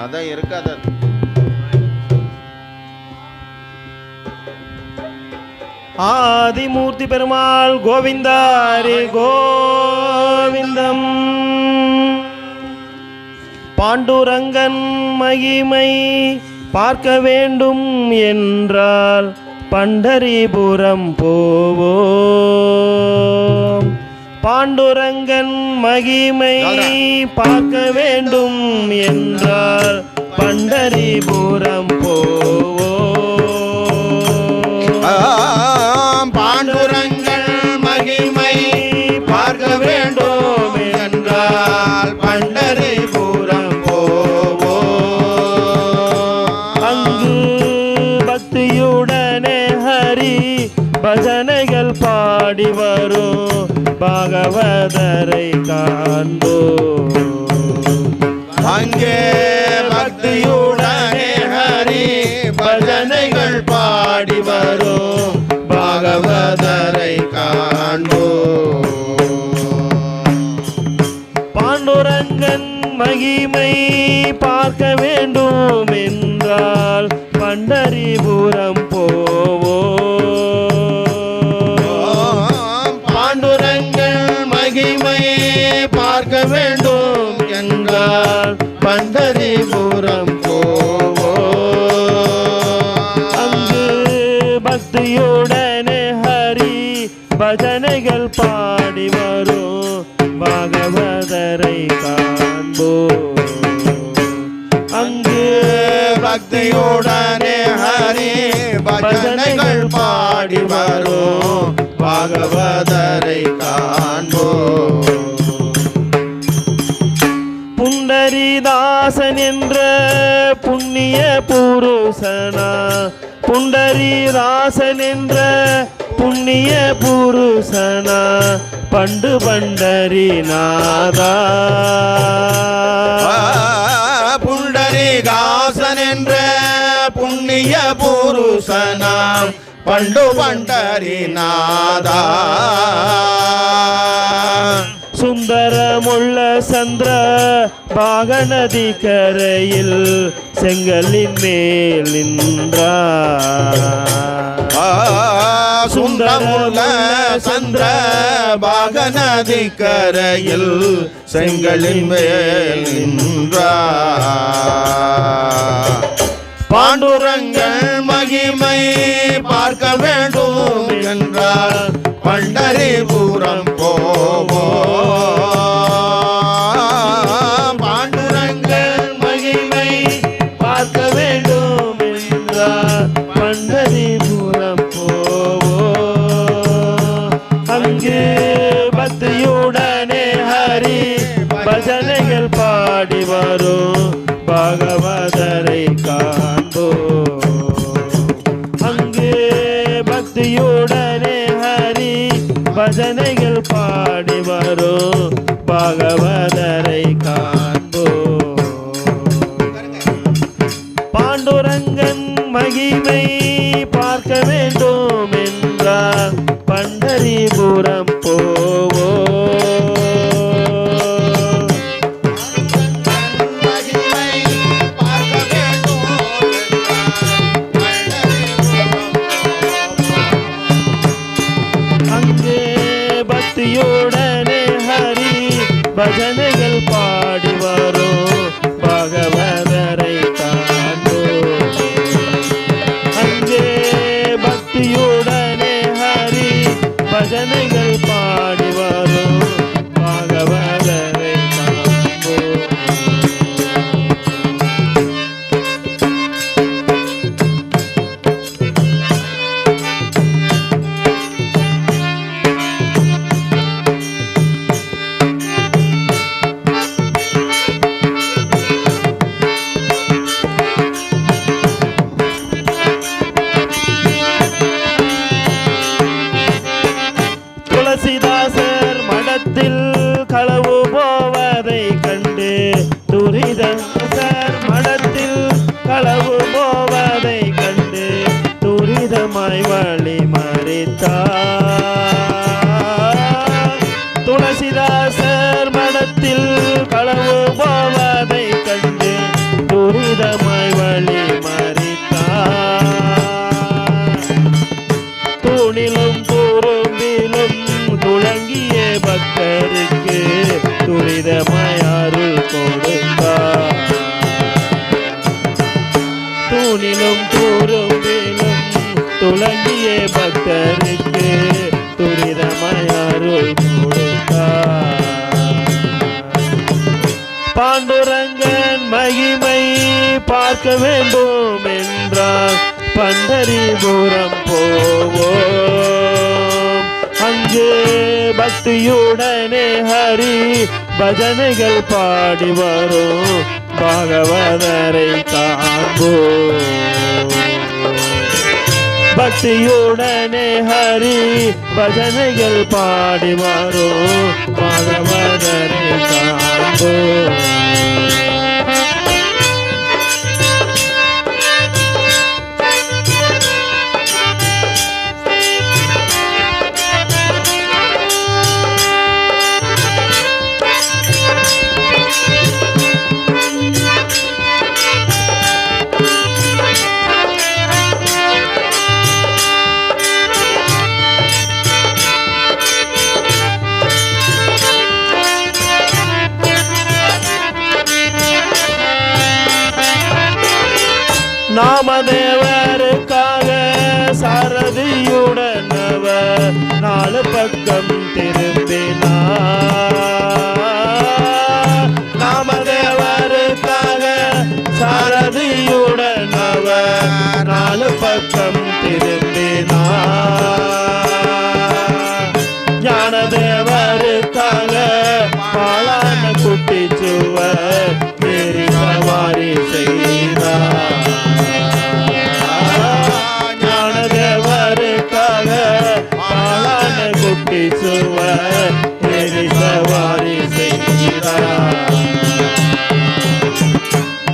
அதான் இருக்காது. ஆதிமூர்த்தி பெருமாள் கோவிந்தாரி கோவிந்தம். பாண்டுரங்கன் மகிமை பார்க்க வேண்டும் என்றால் பண்டரிபுரம் போவோம். பாண்டுரங்கன் மகிமை பார்க்க வேண்டும் என்றால் பண்டரிபுரம் போவோம். பாண்டுரங்கன் மகிமை பார்க்க வேண்டும் என்றால் பண்டரிபுரம் போவோம். அங்கு பக்தியுடனே ஹரி பஜனைகள் பாடி வரும் பாகவதரை காண்போம். அங்கே பக்தியுடனே ஹரி பஜனைகள் பாடி வரும் பாகவதரை காண்போம். பாண்டுரங்கன் மகிமை பார்க்க வேண்டும் என்றால் பண்டரிபுரம் போவோம். பாண்டுரங்கன் மகிமை பார்க்க வேண்டும் என்றால் பண்டரிபுரம் போவோம். அங்கு பக்தியுடனே ஹரி பஜனைகள் பாடி வரும் பாகவதரை காண்போம். அங்கு பக்தியுடனே ஹரி பஜனைகள் பாடி வரும் பாகவதரை காண்போம். புண்டரிதாசன் என்ற புண்ணிய புருஷனா, புண்டரிதாசன் என்ற புண்ணிய புருஷனா, பண்டு பண்டரிநாதா. புண்டரிகாசன் என்ற புண்ணிய புருஷனாம் பண்டு பண்டரிநாதா. சுந்தரமுள்ள சந்திர பாகநதி கரையில் செங்கலின் மேல் நின்றார். சுந்தரமுள்ள சந்திர பாகநதி கரையில் செங்கலின் மேல் நின்றார். பாண்டுரங்கன் மகிமை பார்க்க வேண்டும் என்றால் பண்டரிபுரம் போவோம். பாண்டுரங்கன் மகிமை பார்க்க வேண்டும் என்றால் பண்டரிபுரம் போவோம். அங்கு பக்தியுடனே ஹரி பஜனைகள் பாடி வரும் பாகவதரை காண்போம். அங்கு பக்தியுடனே ஹரி பஜனைகள் பாடி வரும் பாகவதரை காண்போம். பாண்டுரங்கன் மகிமை பார்க்க வேண்டும் என்றால் பண்டரிபுரம் போவோம். பக்தியுடனே ஹரி பஜனைகள் பாடி வரும் பாகவதரை காண்போம். அங்கே பக்தியுடனே ஹரி பஜனைகள் பாடி வரும் பாகவதரை காண்போம். துரிதமாய் அருள் கொடுத்தார். தூணிலும் தூரும்பிலும் துலங்கிய பக்தருக்கு துரிதமாய் அருள் கொடுத்தார். பாண்டுரங்கன் மகிமை பார்க்க வேண்டும் என்றால் பண்டரிபுரம் போவோம். அங்கு பக்தியுடனே ஹரி பஜனைகள் பாடி வரும் பாகவதரை காண்போம். பக்தியுடனே ஹரி பஜனைகள் பாடி வரும் பாகவதரை காண்போம். நாமதேவருக்காக சாரதியுடன் அவர் 4 பக்கம் திரும்பினார். நாமதேவருக்காக சாரதியுடன் அவர் 4 பக்கம் திரும்பினார். ஞானதேவருக்காக பாலான குட்டிச்சுவர் ஏறி சவாரி செய்தார். சுவர் ஏறி சவாரி செய்கிறார்.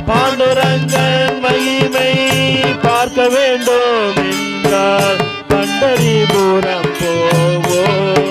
பாண்டுரங்கன் மகிமை பார்க்க வேண்டும் என்றால் பண்டரிபுரம் போவோம்.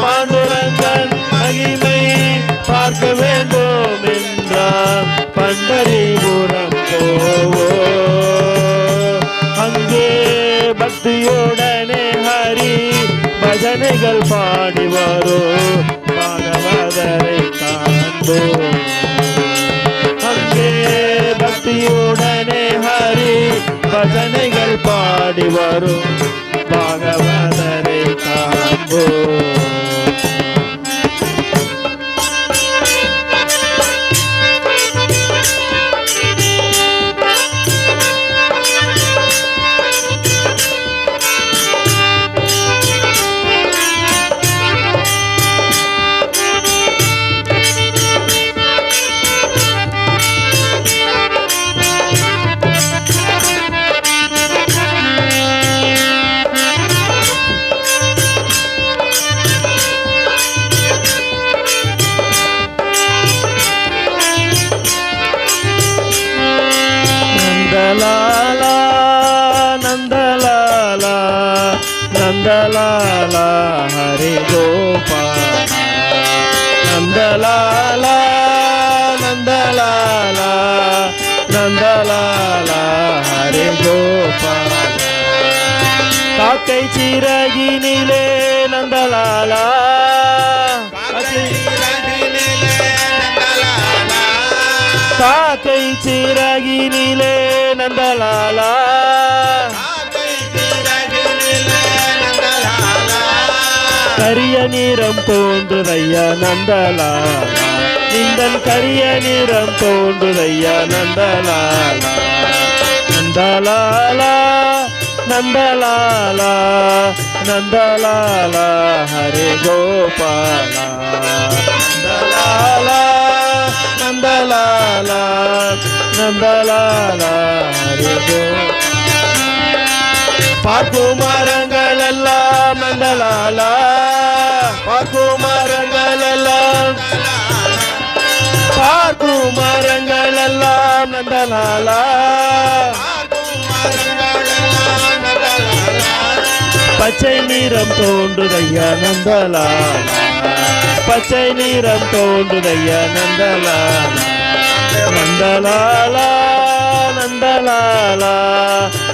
பாண்டுரங்கன் மகிமை பார்க்க வேண்டும் என்றால் பண்டரிபுரம் போவோம். அங்கே பக்தியுடனே ஹரி பஜனைகள் பாடி வரும் பாகவதரை காண்போம். அங்கே பக்தியுடனே ஹரி பஜனைகள் பாடி வரும் பாகவதரை காண்போம். நந்தலாலா ஹரி கோபால நந்தலாலா நந்தலாலா நந்தலாலா ஹரி கோபால. காக்கை சிறகினிலே நந்தலாலா காக்கை சிறகினிலே நந்தலாலா கரிய நிறம் தோன்றுதையா நந்தலாலா நிந்தன் கரிய நிறம் தோன்றுதையா நந்தலாலா நந்தலாலா நந்தலாலா நந்தலாலா ஹரி கோபால நந்தலாலா நந்தலாலா நந்தலாலா ஹரி கோபால. பார்க்கும் மரங்கள் எல்லாம் நந்தலாலா பார்க்கும் மரங்கள் எல்லாம் பார்க்கும் மரங்கள் எல்லாம் நந்தலாலா பச்சை நிறம் தோன்றுதையா நந்தலாலா பச்சை நிறம் தோன்றுதையா நந்தலாலா நந்தலாலா நந்தலாலா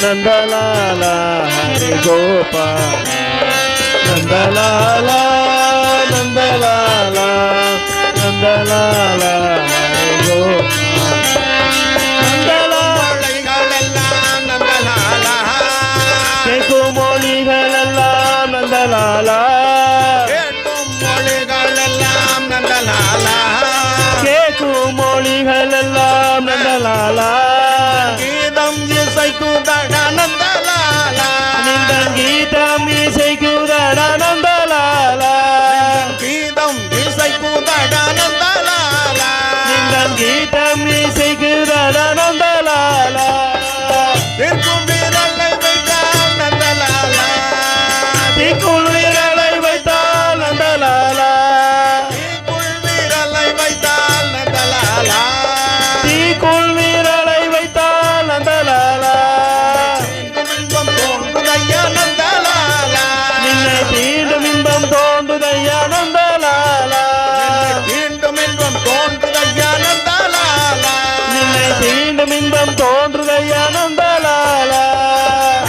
நந்தலாலா ஹரி கோபால நந்தலாலா நந்தலாலா நந்தலாலா ஹரே மொழிகளெல்லாம் நந்தலாலா கேட்கும் மொழிகளெல்லாம் நந்தலாலா கேட்கும் மொழிகளெல்லாம் நந்தலாலா கேட்கும் மொழிகளெல்லாம் நந்தலாலா கீதம் இசைக்குதடா நந்தலாலா நின்றன் கீதம் இசைக்குதடா நந்தலாலா கீதம் இசைக்குதடா நந்தலாலா நின்றன் கீதம் இசைக்குதடா நந்தலாலா நிற்கும் வீரலை வைத்தால் நந்தலாலா தீக்குள் விரலை வைத்தால் நந்தலாலா தீக்குள் வீரலை வைத்தால் நந்தலாலா தீக்குள் விரலை வைத்தால் நந்தலாலா இன்பம் தோன்றுதையா நந்தலாலா நின்னை தீண்டும் இன்பம் தோன்றுதையா நந்தலாலா மீண்டும் இன்பம் தோன்றுதையா நந்தலாலா நின்னை தீண்டும் இன்பம் தோன்றுதையா நந்தலாலா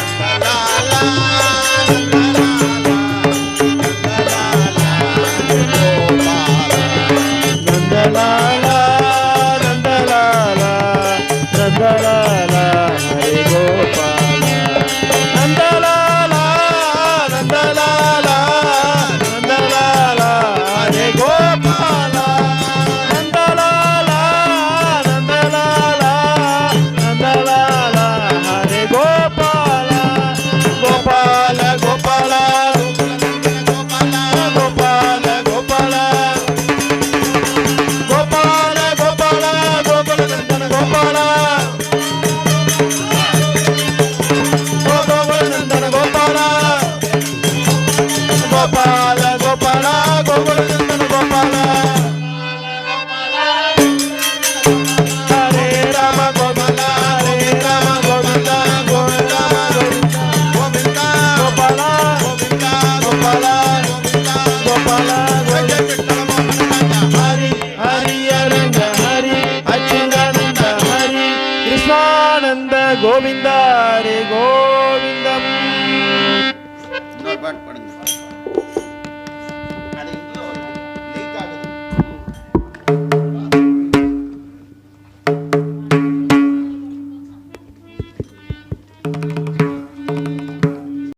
நந்தலாலா நந்தலாலா நந்தலாலா நந்தலாலா ஹரே கோபால நந்தலாலா நந்தலாலா நந்தலாலா ஹரே கோபால நந்தலாலா நந்தலாலா நந்தலாலா ஹரே கோபால கோபால கோபால கோபால கோபால கோபால கோபால கோகுலநந்தன கோபால கோகுலநந்தன கோபால கோபால கோபால கோகுலநந்தன கோபால ஹரே ராம கோபால ஹரே ராம கோவிந்த கோவிந்த கோவிந்த கோபால கோபால கோபால ஹரி ஹரி அரங்க ஹரி அச்சுதானந்த ஹரி கிருஷ்ணானந்த கோவிந்த ஹரே கோவிந்தம் இன்னொரு பாட்டு பாடுங்க